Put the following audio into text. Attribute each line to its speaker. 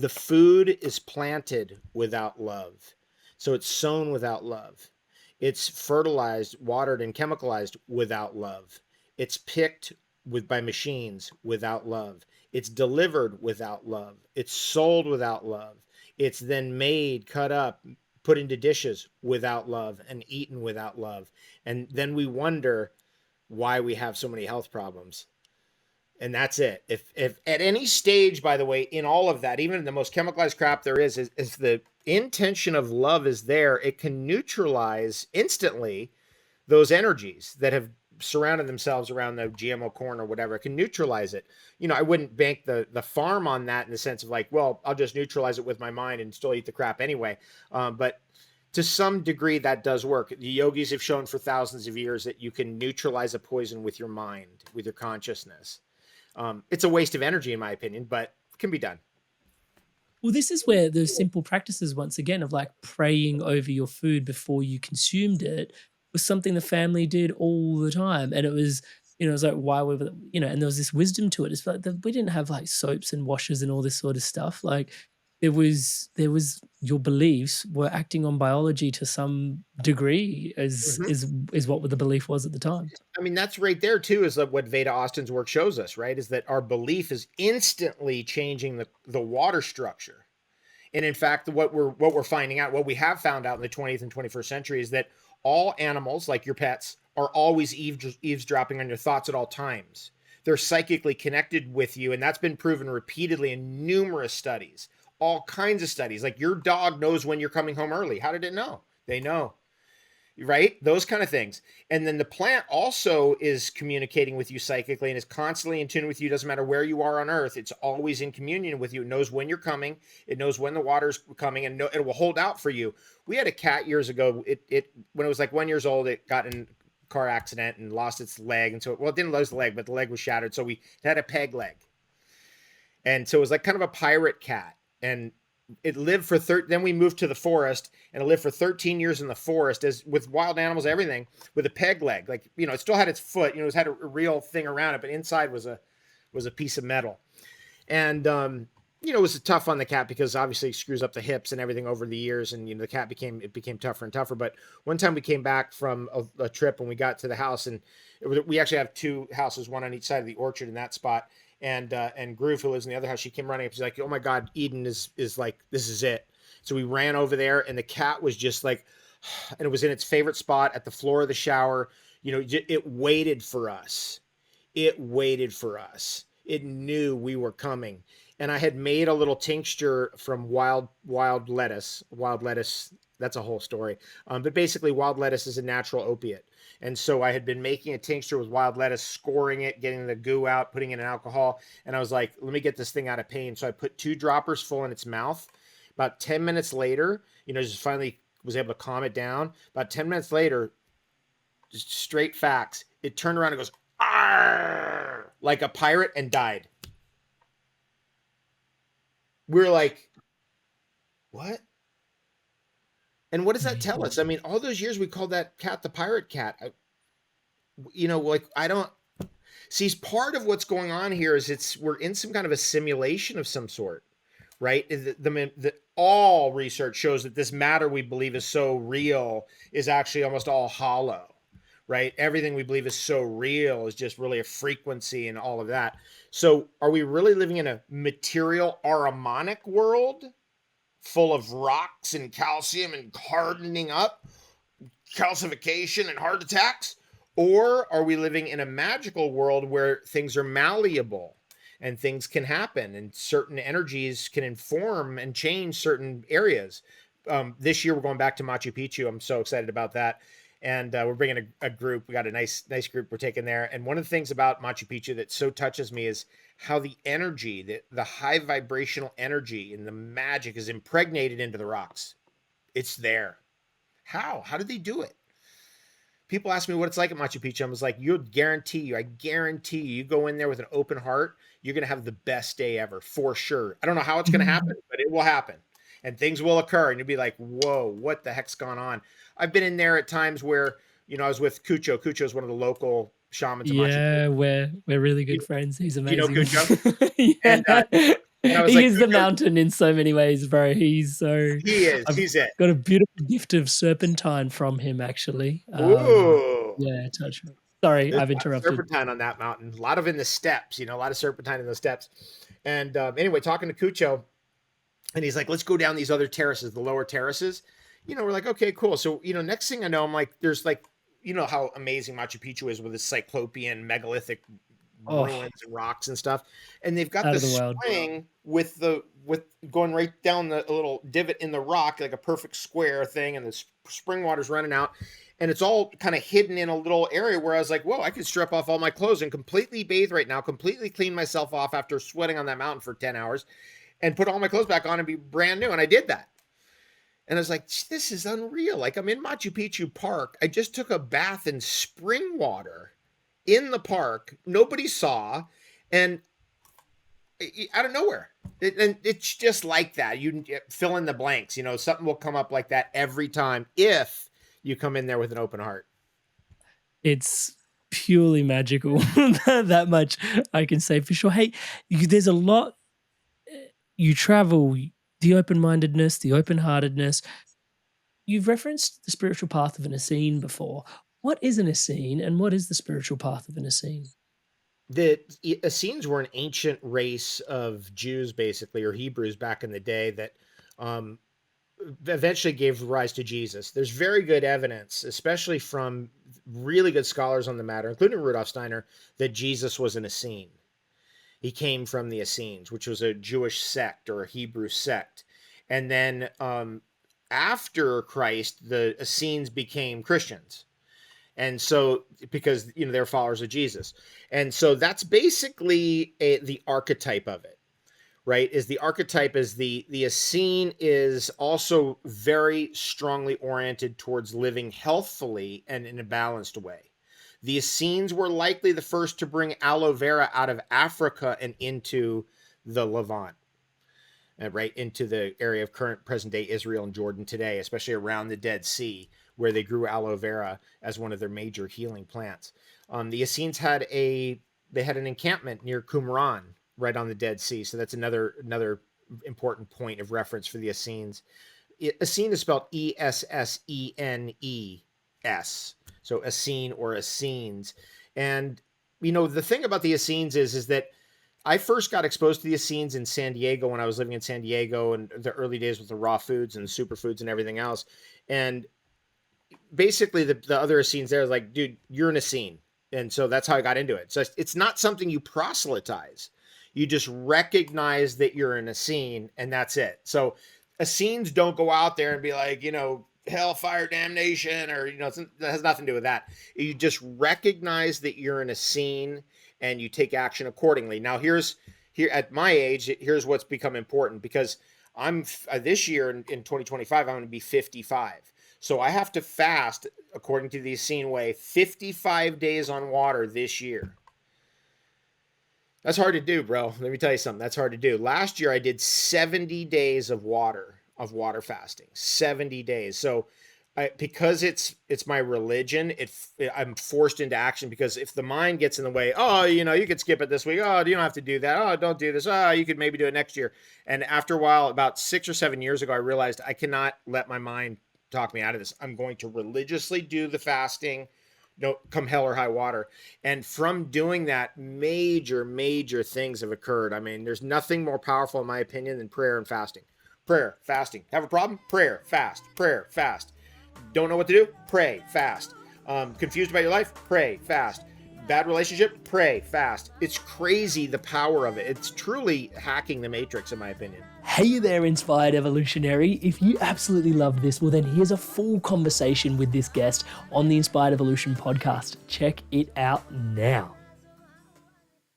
Speaker 1: The food is planted without love. So it's sown without love. It's fertilized, watered, and chemicalized without love. It's picked by machines without love. It's delivered without love. It's sold without love. It's then made, cut up, put into dishes without love, and eaten without love. And then we wonder why we have so many health problems. And that's it. If at any stage, by the way, in all of that, even in the most chemicalized crap there is if the intention of love is there, it can neutralize instantly those energies that have surrounded themselves around the GMO corn or whatever. It can neutralize it. I wouldn't bank the farm on that in the sense of like, well, I'll just neutralize it with my mind and still eat the crap anyway. But to some degree, that does work. The yogis have shown for thousands of years that you can neutralize a poison with your mind, with your consciousness. It's a waste of energy, in my opinion, but it can be done.
Speaker 2: Well, this is where those simple practices, once again, of like praying over your food before you consumed it, was something the family did all the time. And it was, it was like, why we were, and there was this wisdom to it. It's like we didn't have like soaps and washes and all this sort of stuff. Like there was your beliefs were acting on biology to some degree, as
Speaker 1: Mhm.
Speaker 2: is what the belief was at the time.
Speaker 1: I mean, that's right there too. Is what Veda Austin's work shows us, right? Is that our belief is instantly changing the water structure. And in fact, what we're finding out, what we have found out in the 20th and 21st century, is that all animals, like your pets, are always eavesdropping on your thoughts at all times. They're psychically connected with you, and that's been proven repeatedly in numerous studies, all kinds of studies. Like your dog knows when you're coming home early. How did it know? They know, right? Those kind of things. And then the plant also is communicating with you psychically and is constantly in tune with you. Doesn't matter where you are on earth, it's always in communion with you. It knows when you're coming, it knows when the water's coming, and it will hold out for you. We had a cat years ago. It when it was like 1 year old, it got in a car accident and lost its leg. And so, well, it didn't lose the leg, but the leg was shattered. So we had a peg leg. And so it was like kind of a pirate cat. And it lived for then we moved to the forest, and it lived for 13 years in the forest, as with wild animals, everything, with a peg leg. Like, it still had its foot, it had a real thing around it, but inside was a piece of metal. And it was tough on the cat because obviously it screws up the hips and everything over the years, and the cat became tougher and tougher. But one time we came back from a trip, and we got to the house, and we actually have two houses, one on each side of the orchard in that spot. And Groove, who lives in the other house, she came running up. She's like, "Oh my God, Eden is like, this is it." So we ran over there, and the cat was just like, and it was in its favorite spot at the floor of the shower. It waited for us. It waited for us. It knew we were coming. And I had made a little tincture from wild lettuce. Wild lettuce, that's a whole story. But basically, wild lettuce is a natural opiate. And so I had been making a tincture with wild lettuce, scoring it, getting the goo out, putting in an alcohol. And I was like, let me get this thing out of pain. So I put 2 droppers full in its mouth. About 10 minutes later, just finally was able to calm it down. About 10 minutes later, just straight facts, it turned around and goes, "Arr!" like a pirate, and died. We're like, what? And what does that tell us? I mean, all those years we called that cat the pirate cat. Like, I don't see. Part of what's going on here is we're in some kind of a simulation of some sort, right? All research shows that this matter we believe is so real is actually almost all hollow, right? Everything we believe is so real is just really a frequency and all of that. So are we really living in a material Ahrimanic world full of rocks and calcium and hardening up, calcification and heart attacks? Or are we living in a magical world where things are malleable and things can happen and certain energies can inform and change certain areas? This year we're going back to Machu Picchu. I'm so excited about that. And we're bringing a group. We got a nice group we're taking there. And one of the things about Machu Picchu that so touches me is how the energy, the high vibrational energy and the magic is impregnated into the rocks. It's there. How? How did they do it? People ask me what it's like at Machu Picchu. I was like, I guarantee you go in there with an open heart, you're going to have the best day ever, for sure. I don't know how it's going to happen, but it will happen. And things will occur, and you'll be like, whoa, what the heck's gone on? I've been in there at times where, I was with Cucho. Cucho is one of the local shamans of Machu Picchu.
Speaker 2: Yeah, we're really
Speaker 1: You,
Speaker 2: good friends. He's
Speaker 1: do you know
Speaker 2: amazing.
Speaker 1: Cucho? And
Speaker 2: Yeah.
Speaker 1: And I was
Speaker 2: He
Speaker 1: like,
Speaker 2: is the
Speaker 1: "Cujo."
Speaker 2: mountain in so many ways, bro. He's so
Speaker 1: He is,
Speaker 2: I've
Speaker 1: he's it.
Speaker 2: got a beautiful gift of serpentine from him actually.
Speaker 1: Ooh.
Speaker 2: Yeah, touch wood. Sorry,
Speaker 1: There's
Speaker 2: I've
Speaker 1: a lot of
Speaker 2: interrupted.
Speaker 1: serpentine on that mountain. A lot of in the steppes, a lot of serpentine in the steppes. And anyway, talking to Cucho, and he's like, let's go down these other terraces, the lower terraces. We're like, okay, cool. So, next thing I know, I'm like, there's like, how amazing Machu Picchu is with its cyclopean megalithic
Speaker 2: Oh,
Speaker 1: ruins and rocks and stuff. And they've got
Speaker 2: out of the
Speaker 1: this
Speaker 2: world.
Speaker 1: spring with going right down the a little divot in the rock, like a perfect square thing, and the spring water's running out. And it's all kind of hidden in a little area where I was like, whoa, I could strip off all my clothes and completely bathe right now, completely clean myself off after sweating on that mountain for 10 hours and put all my clothes back on and be brand new. And I did that. And I was like, this is unreal. Like, I'm in Machu Picchu Park. I just took a bath in spring water in the park. Nobody saw. And out of nowhere. And it's just like that. You fill in the blanks. Something will come up like that every time if you come in there with an open heart.
Speaker 2: It's purely magical. That much I can say for sure. Hey, there's a lot you travel, the open-mindedness, the open-heartedness. You've referenced the spiritual path of an Essene before. What is an Essene and what is the spiritual path of an Essene?
Speaker 1: The Essenes were an ancient race of Jews, basically, or Hebrews back in the day that um, eventually gave rise to Jesus. There's very good evidence, especially from really good scholars on the matter, including Rudolf Steiner, that Jesus was an Essene. He came from the Essenes, which was a Jewish sect or a Hebrew sect. And then after Christ, the Essenes became Christians. And so, because they're followers of Jesus, and so that's basically the archetype of it, right? Is the archetype is the Essene is also very strongly oriented towards living healthfully and in a balanced way. The Essenes were likely the first to bring aloe vera out of Africa and into the Levant, right into the area of current present day Israel and Jordan today, especially around the Dead Sea, where they grew aloe vera as one of their major healing plants. The Essenes had an encampment near Qumran, right on the Dead Sea. So that's another important point of reference for the Essenes. Essene is spelled Essenes. So Essene or Essenes. And the thing about the Essenes is that I first got exposed to the Essenes in San Diego when I was living in San Diego and the early days with the raw foods and superfoods and everything else. And basically the other Essenes there was like, dude, you're an Essene. And so that's how I got into it. So it's not something you proselytize. You just recognize that you're an Essene and that's it. So Essenes don't go out there and be like, hellfire damnation or, that has nothing to do with that. You just recognize that you're an Essene and you take action accordingly. Now here at my age, here's what's become important because I'm this year in 2025, I'm going to be 55. So I have to fast, according to the Essene way, 55 days on water this year. That's hard to do, bro. Let me tell you something. That's hard to do. Last year I did 70 days of water fasting. 70 days. So because it's my religion, I'm forced into action because if the mind gets in the way, oh, you could skip it this week. Oh, you don't have to do that. Oh, don't do this. Oh, you could maybe do it next year. And after a while, about 6 or 7 years ago, I realized I cannot let my mind talk me out of this. I'm going to religiously do the fasting, come hell or high water. And from doing that, major things have occurred. I mean, there's nothing more powerful, in my opinion, than prayer and fasting. Prayer, fasting. Have a problem? Prayer, fast. Prayer, fast. Don't know what to do? Pray, fast. Confused about your life? Pray, fast. Bad relationship? Pray, fast. It's crazy the power of it. It's truly hacking the matrix, in my opinion.
Speaker 2: Hey there, Inspired Evolutionary. If you absolutely love this, well then here's a full conversation with this guest on the Inspired Evolution podcast. Check it out now.